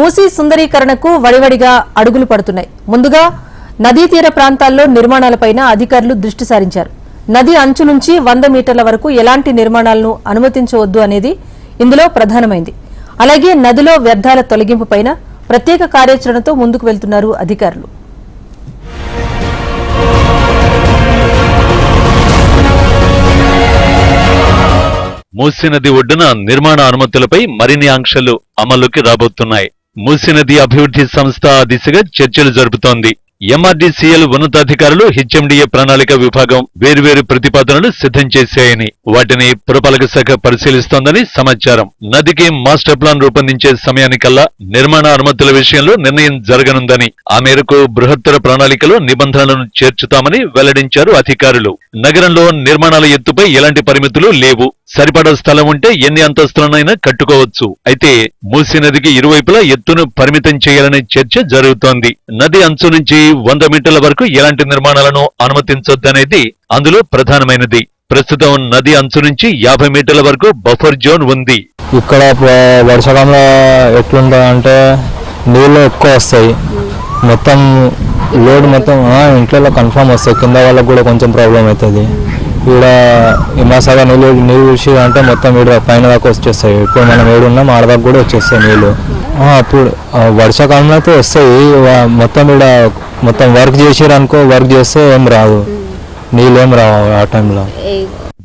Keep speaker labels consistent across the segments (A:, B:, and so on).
A: మూసీ సుందరీకరణకు వడివడిగా అడుగులు పడుతున్నాయి. ముందుగా నదీ తీర ప్రాంతాల్లో నిర్మాణాలపైన అధికారులు దృష్టి సారించారు. నది అంచు నుంచి 100 మీటర్ల వరకు ఎలాంటి నిర్మాణాలను అనుమతించవద్దు అనేది ఇందులో ప్రధానమైంది. అలాగే నదిలో వ్యర్థాల తొలగింపుపైన ప్రత్యేక కార్యాచరణతో ముందుకు వెళ్తున్నారు అధికారులు.
B: మూసీ నది ఒడ్డున నిర్మాణ అనుమతులపై మరిన్ని ఆంక్షలు అమల్లోకి రాబోతున్నాయి. మూసీ నది అభివృద్ధి సంస్థ ఆ దిశగా చర్చలు జరుపుతోంది. ఎంఆర్డీసీఎల్ ఉన్నతాధికారులు హెచ్ఎండిఏ ప్రణాళిక విభాగం వేర్వేరు ప్రతిపాదనలు సిద్ధం చేశాయని, వాటిని పురపాలక శాఖ పరిశీలిస్తోందని సమాచారం. నదికి మాస్టర్ ప్లాన్ రూపొందించే సమయానికల్లా నిర్మాణ అనుమతుల విషయంలో నిర్ణయం జరగనుందని, ఆ మేరకు బృహత్తర ప్రణాళికలో నిబంధనలను చేర్చుతామని వెల్లడించారు అధికారులు. నగరంలో నిర్మాణాల ఎత్తుపై ఎలాంటి పరిమితులు లేవు. సరిపడా స్థలం ఉంటే ఎన్ని అంతస్తులనైనా కట్టుకోవచ్చు. అయితే మూసీ నదికి ఇరువైపులా ఎత్తును పరిమితం చేయాలనే చర్చ జరుగుతోంది. నది అంచు నుంచి 100 మీటర్ల వరకు ఎలాంటి నిర్మాణాలను అనుమతించొద్దనేది అందులో ప్రధానమైనది. ప్రస్తుతం నది అంచు నుంచి 50 మీటర్ల వరకు బఫర్ జోన్ ఉంది.
C: ఇక్కడ వర్షాకాలంలో ఎట్లుంటుందంటే నీళ్ళు ఎక్కువ వస్తాయి, మొత్తం లోడ్ మొత్తం ఇంట్లో కన్ఫర్మ్ వస్తాయి, కింద వాళ్ళకు కూడా కొంచెం ప్రాబ్లం అవుతుంది. ఈడ హిమాసాగర్ నీళ్ళు చూసి అంటే మొత్తం ఈడ పైన దాకా వచ్చేస్తాయి. ఇప్పుడు మనం ఏడున్నాం ఆడదాకా కూడా వచ్చేస్తాయి నీళ్ళు. అప్పుడు వర్షాకాలంలో అయితే వస్తాయి. మొత్తం ఈడ మొత్తం వర్క్ చేసారనుకో, వర్క్ చేస్తే ఏం రాదు, నీళ్ళు ఏం రావు ఆ టైంలో.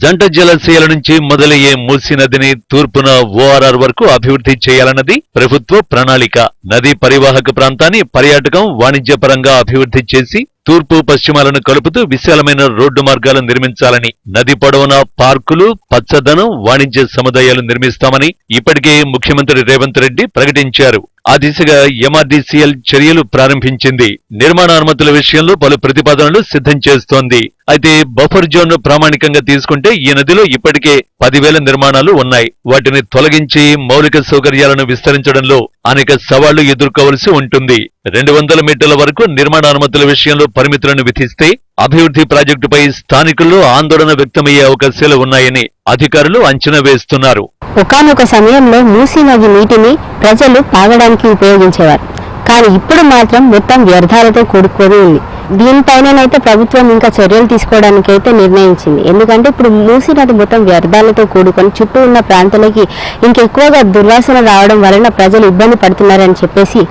B: జంట జలాశయాల నుంచి మొదలయ్యే మూసీ నదిని తూర్పున ఓఆర్ఆర్ వరకు అభివృద్ధి చేయాలన్నది ప్రభుత్వ ప్రణాళిక. నదీ పరివాహక ప్రాంతాన్ని పర్యాటకం, వాణిజ్యపరంగా అభివృద్ధి చేసి తూర్పు పశ్చిమాలను కలుపుతూ విశాలమైన రోడ్డు మార్గాలు నిర్మించాలని, నది పొడవునా పార్కులు, పచ్చదనం, వాణిజ్య సముదాయాలు నిర్మిస్తామని ఇప్పటికే ముఖ్యమంత్రి రేవంత్ రెడ్డి ప్రకటించారు. ఆ దిశగా ఎంఆర్డీసీఎల్ చర్యలు ప్రారంభించింది. నిర్మాణ అనుమతుల విషయంలో పలు ప్రతిపాదనలు సిద్ధం చేస్తోంది. అయితే బఫర్ జోన్ ప్రామాణికంగా తీసుకుంటే ఈ నదిలో ఇప్పటికే 10,000 నిర్మాణాలు ఉన్నాయి. వాటిని తొలగించి మౌలిక సౌకర్యాలను విస్తరించడంలో అనేక సవాళ్లు ఎదుర్కోవలసి ఉంటుంది. 200 మీటర్ల వరకు నిర్మాణ అనుమతుల విషయంలో పరిమితులను విధిస్తే అభివృద్ధి ప్రాజెక్టుపై స్థానికుల్లో ఆందోళన వ్యక్తమయ్యే అవకాశాలు ఉన్నాయని అధికారులు అంచనా వేస్తున్నారు.
D: ఒకానొక సమయంలో మూసీ నది నీటిని ప్రజలు తాగడానికి ఉపయోగించేవారు, కానీ ఇప్పుడు మాత్రం మొత్తం వ్యర్థాలతో కూడుకొని ఉంది. దీనిపైనైతే ప్రభుత్వం ఇంకా చర్యలు తీసుకోవడానికైతే నిర్ణయించింది. ఎందుకంటే ఇప్పుడు మూసీ నది మొత్తం వ్యర్థాలతో కూడుకొని చుట్టూ ఉన్న ప్రాంతాలకి ఇంకెక్కువగా దుర్వాసన రావడం వలన ప్రజలు ఇబ్బంది పడుతున్నారని చెప్పేసి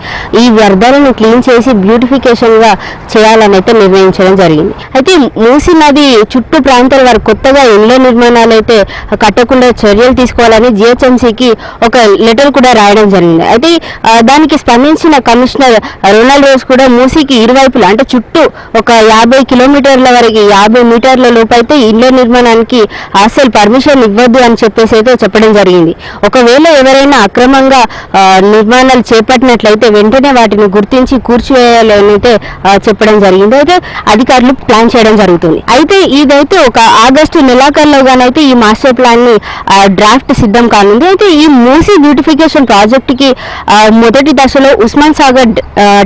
D: ఈ వ్యర్థాలను క్లీన్ చేసి బ్యూటిఫికేషన్ గా చేయాలని అయితే నిర్ణయించడం జరిగింది. అయితే మూసీ నది చుట్టూ ప్రాంతాల వారు కొత్తగా ఇళ్ల నిర్మాణాలు అయితే కట్టకుండా చర్యలు తీసుకోవాలని జిహెచ్ఎంసీకి ఒక లెటర్ కూడా రాయడం జరిగింది. అయితే దానికి స్పందించిన కమిషనర్ రొనాల్డ్ రోజ్ కూడా మూసీకి ఇరువైపులా అంటే చుట్టూ ఒక 50 కిలోమీటర్ల వరకు 50 మీటర్ల లోపు అయితే ఇళ్ల నిర్మాణానికి అసలు పర్మిషన్ ఇవ్వద్దు అని చెప్పేసి అయితే చెప్పడం జరిగింది. ఒకవేళ ఎవరైనా అక్రమంగా నిర్మాణాలు చేపట్టినట్లయితే వెంటనే వాటిని గుర్తించి కూర్చివేయాలని అయితే చెప్పడం జరిగింది. అయితే అధికారులు ప్లాన్ చేయడం జరుగుతుంది. అయితే ఇదైతే ఒక ఆగస్టు నెలాఖరులోగానైతే ఈ మాస్టర్ ప్లాన్ ని డ్రాఫ్ట్ సిద్ధం కానుంది. అయితే ఈ మూసీ బ్యూటిఫికేషన్ ప్రాజెక్ట్ కి మొదటి దశలో Osman Sagar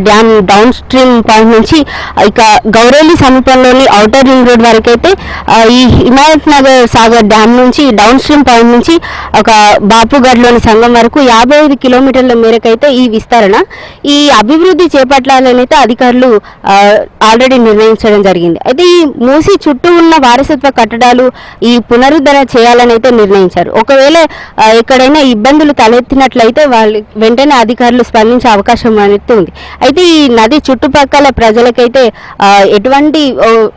D: dam downstream point నుంచి ఇక గౌరేలి సమీపంలోని ఔటర్ రింగ్ రోడ్ వరకు అయితే ఈ హిమాయత్ నగర్ సాగర్ డ్యామ్ నుంచి డౌన్ స్ట్రీమ్ పాయింట్ నుంచి ఒక బాపుగఢ్లోని సంఘం వరకు 55 కిలోమీటర్ల మేరకైతే ఈ విస్తరణ ఈ అభివృద్ధి చేపట్టాలని అయితే అధికారులు ఆల్రెడీ నిర్ణయించడం జరిగింది. అయితే ఈ మూసీ చుట్టూ ఉన్న వారసత్వ కట్టడాలు ఈ పునరుద్ధరణ చేయాలని అయితే నిర్ణయించారు. ఒకవేళ ఎక్కడైనా ఇబ్బందులు తలెత్తినట్లయితే వాళ్ళు వెంటనే అధికారులు స్పందించే అవకాశం అనేది ఉంది. అయితే ఈ నది చుట్టుపక్కల ప్రజలకైతే ఎటువంటి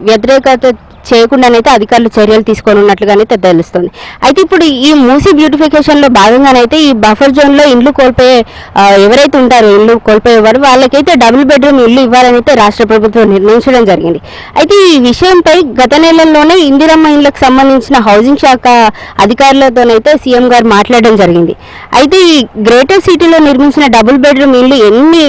D: వ్యతిరేకత చేయకుండానైతే అధికారులు చర్యలు తీసుకోనున్నట్లుగానైతే తెలుస్తుంది. అయితే ఇప్పుడు ఈ మూసీ బ్యూటిఫికేషన్ లో భాగంగానైతే ఈ బఫర్ జోన్ లో ఇండ్లు కోల్పోయే ఎవరైతే ఉంటారో ఇల్లు కోల్పోయేవారు వాళ్ళకైతే డబుల్ బెడ్రూమ్ ఇల్లు ఇవ్వాలని అయితే రాష్ట్ర ప్రభుత్వం నిర్ణయించడం జరిగింది. అయితే ఈ విషయంపై గత నెలల్లోనే ఇందిరమ్మ ఇళ్లకు సంబంధించిన హౌసింగ్ శాఖ అధికారులతోనైతే సీఎం గారు మాట్లాడడం జరిగింది. అయితే ఈ గ్రేటర్ సిటీలో నిర్మించిన డబుల్ బెడ్రూమ్ ఇల్లు ఎన్ని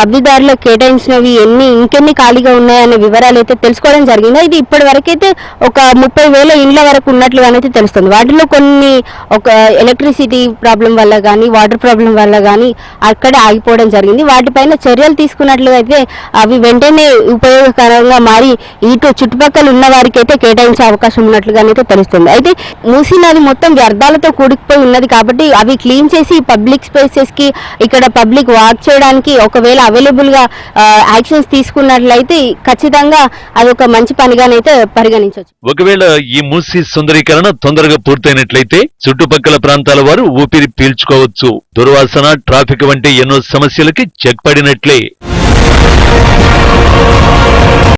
D: లబ్ధిదారులకు కేటాయించినవి, ఇంకెన్ని ఖాళీగా ఉన్నాయనే వివరాలు అయితే తెలుసుకోవడం జరిగింది. అయితే ఇప్పటి వరకు వరకైతే ఒక 30,000 ఇండ్ల వరకు ఉన్నట్లుగానైతే తెలుస్తుంది. వాటిలో కొన్ని ఒక ఎలక్ట్రిసిటీ ప్రాబ్లం వల్ల కానీ వాటర్ ప్రాబ్లం వల్ల కానీ అక్కడే ఆగిపోవడం జరిగింది. వాటిపైన చర్యలు తీసుకున్నట్లుగా అయితే అవి వెంటనే ఉపయోగకరంగా మారి ఇటు చుట్టుపక్కల ఉన్న వారికి అయితే కేటాయించే అవకాశం ఉన్నట్లుగానైతే తెలుస్తుంది. అయితే మూసీ నది మొత్తం వ్యర్థాలతో కూడుకుపోయి ఉన్నది కాబట్టి అవి క్లీన్ చేసి పబ్లిక్ స్పేసెస్ కి ఇక్కడ పబ్లిక్ వాక్ చేయడానికి ఒకవేళ అవైలబుల్ గా యాక్షన్స్ తీసుకున్నట్లయితే ఖచ్చితంగా అది ఒక మంచి పనిగానైతే పరిగణించవచ్చు.
B: ఒకవేళ ఈ మూసీ సుందరీకరణ తొందరగా పూర్తయినట్లయితే చుట్టుపక్కల ప్రాంతాల వారు ఊపిరి పీల్చుకోవచ్చు. దుర్వాసన, ట్రాఫిక్ వంటి ఎన్నో సమస్యలకి చెక్ పడినట్లే.